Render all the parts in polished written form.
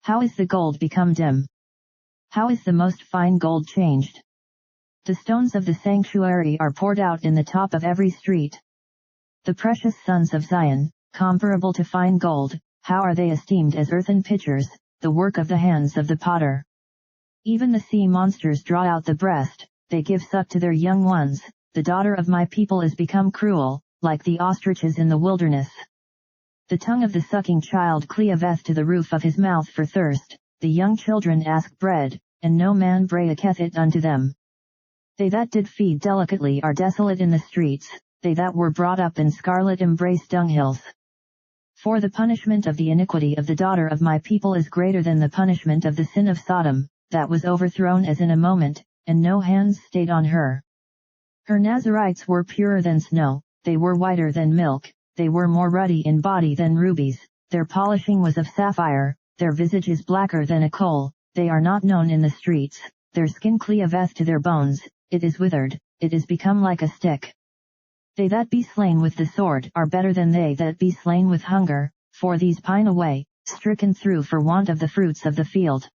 How is the gold become dim? How is the most fine gold changed? The stones of the sanctuary are poured out in the top of every street. The precious sons of Zion, comparable to fine gold, how are they esteemed as earthen pitchers, the work of the hands of the potter. Even the sea monsters draw out the breast, they give suck to their young ones. The daughter of my people is become cruel, like the ostriches in the wilderness. The tongue of the sucking child cleaveth to the roof of his mouth for thirst, the young children ask bread, and no man breaketh it unto them. They that did feed delicately are desolate in the streets, they that were brought up in scarlet embrace dunghills. For the punishment of the iniquity of the daughter of my people is greater than the punishment of the sin of Sodom, that was overthrown as in a moment, and no hands stayed on her. Her Nazarites were purer than snow, they were whiter than milk, they were more ruddy in body than rubies, their polishing was of sapphire, their visage is blacker than a coal, they are not known in the streets, their skin cleaveth to their bones, it is withered, it is become like a stick. They that be slain with the sword are better than they that be slain with hunger, for these pine away, stricken through for want of the fruits of the field.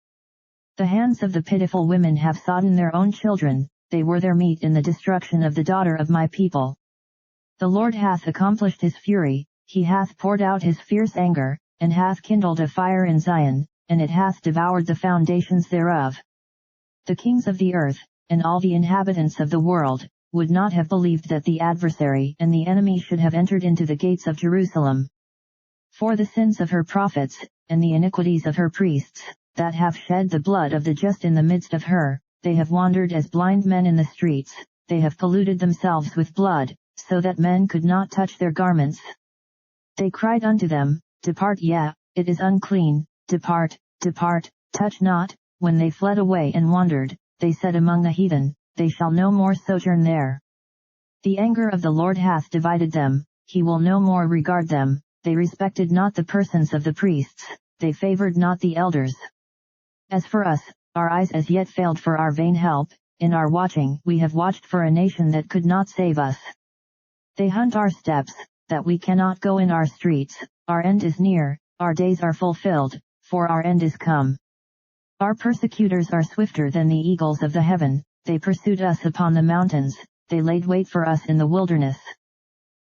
The hands of the pitiful women have sodden their own children, they were their meat in the destruction of the daughter of my people. The Lord hath accomplished his fury, he hath poured out his fierce anger, and hath kindled a fire in Zion, and it hath devoured the foundations thereof. The kings of the earth, and all the inhabitants of the world, would not have believed that the adversary and the enemy should have entered into the gates of Jerusalem. For the sins of her prophets, and the iniquities of her priests, that have shed the blood of the just in the midst of her, they have wandered as blind men in the streets, they have polluted themselves with blood, so that men could not touch their garments. They cried unto them, Depart ye, it is unclean, depart, depart, touch not. When they fled away and wandered, they said among the heathen, they shall no more sojourn there. The anger of the Lord hath divided them, he will no more regard them, they respected not the persons of the priests, they favored not the elders. As for us, our eyes as yet failed for our vain help, in our watching we have watched for a nation that could not save us. They hunt our steps, that we cannot go in our streets, our end is near, our days are fulfilled, for our end is come. Our persecutors are swifter than the eagles of the heaven, they pursued us upon the mountains, they laid wait for us in the wilderness.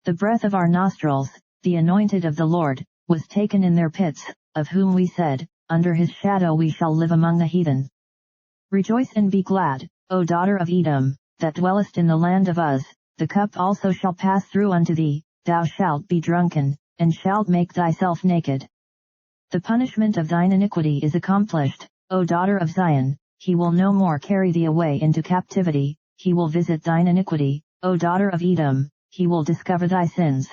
The breath of our nostrils, the anointed of the Lord, was taken in their pits, of whom we said, Under his shadow we shall live among the heathen. Rejoice and be glad, O daughter of Edom, that dwellest in the land of Uz, the cup also shall pass through unto thee, thou shalt be drunken, and shalt make thyself naked. The punishment of thine iniquity is accomplished, O daughter of Zion, he will no more carry thee away into captivity, he will visit thine iniquity, O daughter of Edom, he will discover thy sins.